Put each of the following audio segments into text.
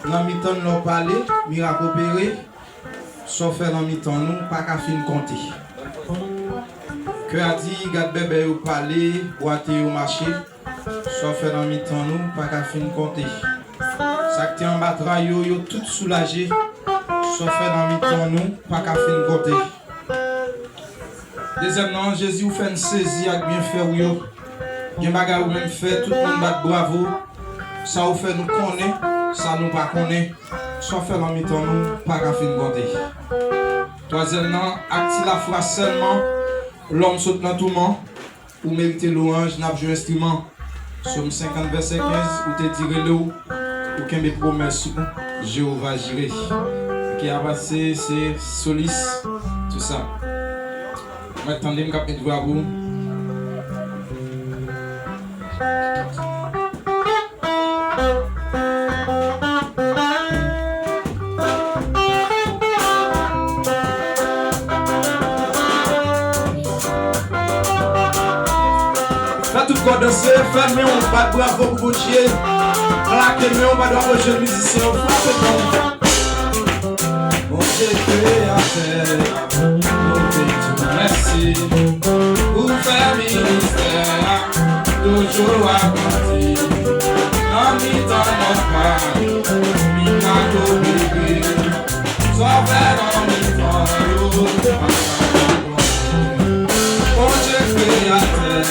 dans mi-temps nous parler, miracle opéré, sauf faire dans mi-temps nous, pas qu'à fin compter. Que a dit, garde bébé ou parler, boite ou marcher, sauf faire dans mi-temps nous, pas qu'à fin compter. Ça qui en battra yo tout soulagé, sauf faire dans mi-temps nous, pas qu'à fin compter. Deuxièmement, Jésus vous fait une saisie avec bien faire yo. Il y a des bagages ou même fait, tout le monde bat bravo. Ça vous fait nous connaître, ça nous pas connaître. Soit fait dans mi-temps nous, pas qu'à fin compter. Troisièmement, acte la foi seulement, l'homme saute dans tout le monde, ou mériter louange, n'a pas joué instrument. Somme 50 verset 15, ou te tiré l'eau, ou qu'un mes promesses, Jéhovah j'irai. Qui a passé, c'est Solis, tout ça. Maintenant, je vais vous voir vous. Danser, fermez, on va bravo pour vous chier. Claquez, on va devoir rejoindre les musiciens. Mon Dieu créateur, mon Dieu, merci. Pour faire ministère, toujours à partir. Dans mi-temps, notre part, mi-temps, bébé. Soit vers dans mi-temps, mon Dieu créateur.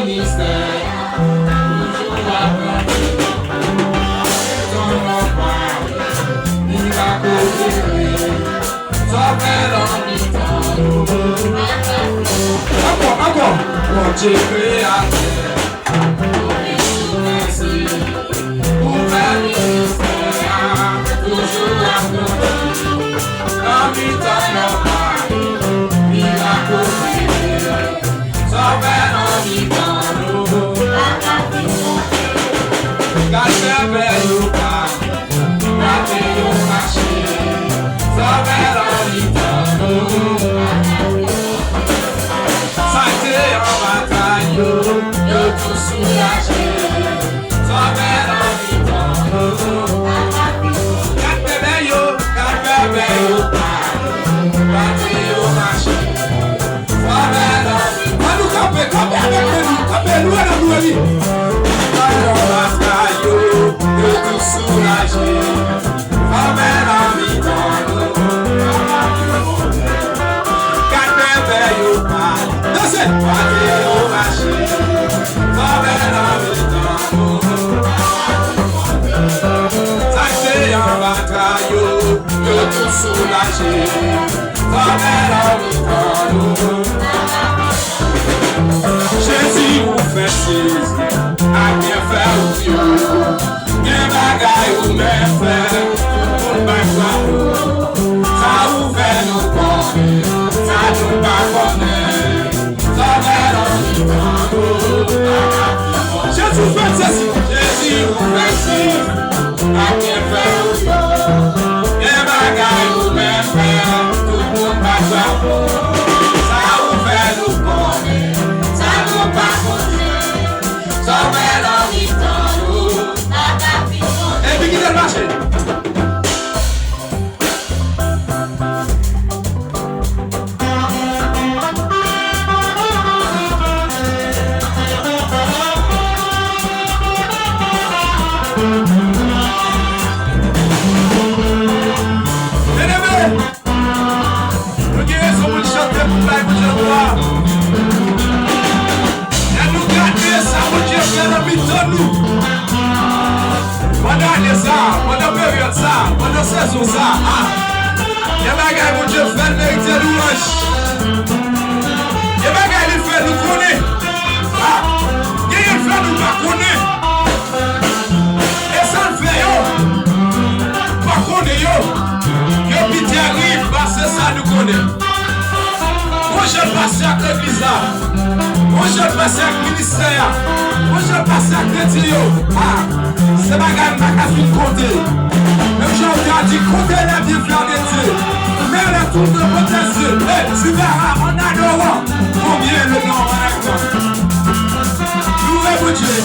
Ministère, toujours à partir. Dans mon part, miracle opéré, soit fait dans mi-temps. Encore, mon Dieu créateur, merci. Pour faire ministère, toujours à partir. Dans mi-temps, mon part, miracle opéré, soit fait dans mi-temps. Jésus vous fait saisir, à bien faire ou mieux. Bien bagaille ou même faire, pour ne pas ça vous fait nous connaître, ça nous pas connaître. Ça fait dans le Jésus fait saisir, Jésus vous fait saisir, à bien faire ou mieux. Bien bagaille ou même faire, tout le monde pas ça vous fait nous connaître, ça nous pas connaître. Ça fait dans le et puis qui est le marché? Pendant saison ça, il y a des bagages que Dieu fait mériter louange. Il y a des bagages qu'il fait nous connaître. Il y a des fait nous pas connaître. Et ça le fait yo. Pas connaître yo. Yo pitié arrive parce que ça nous connaît. Moi je passe avec l'église là. Moi je passe avec le ministère. Moi je passe avec les chrétiens. C'est bagages pas qu'à fin compter. Le jour où dit comptez les bien faire de Dieu. Mais le tour de votre Dieu. Tu verras en adorant combien le nom en accord. Louez vous Dieu.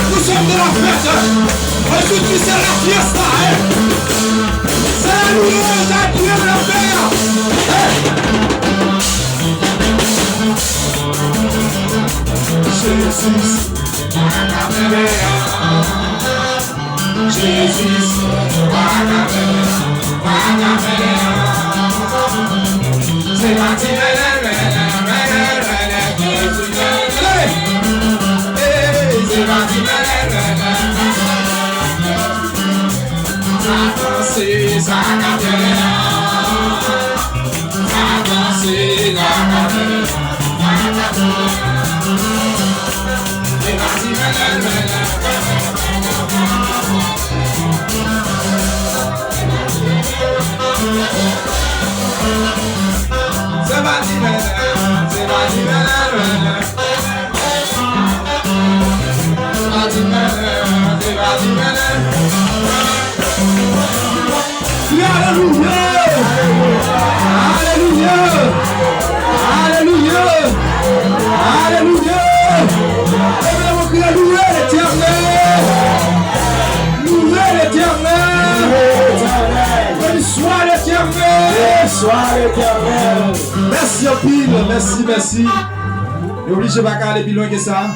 Nous sommes de la fête. Aujourd'hui c'est la fiesta. C'est la louange à Dieu de la paix. Jésus, c'est parti. Merci en pile, merci. Et obligé de pas aller plus loin que ça.